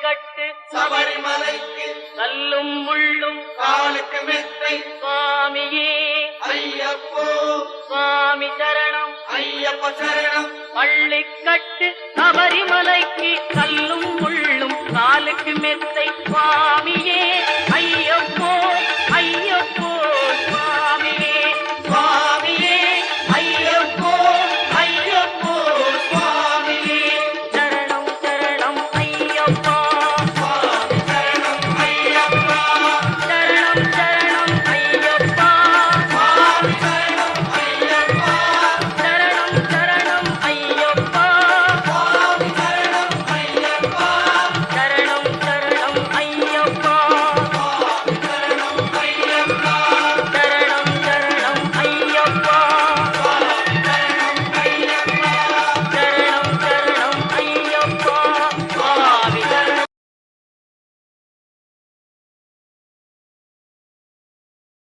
பள்ளிக்கட்டு சபரிமலைக்கு கல்லும் முள்ளும் காலுக்கு மெத்தை சுவாமியே ஐயப்போ சுவாமி சரணம் ஐயப்ப சரணம் பள்ளிக்கட்டு சபரிமலைக்கு கல்லும் முள்ளும் காலுக்கு மெத்தை சுவாமியே ஐயப்போ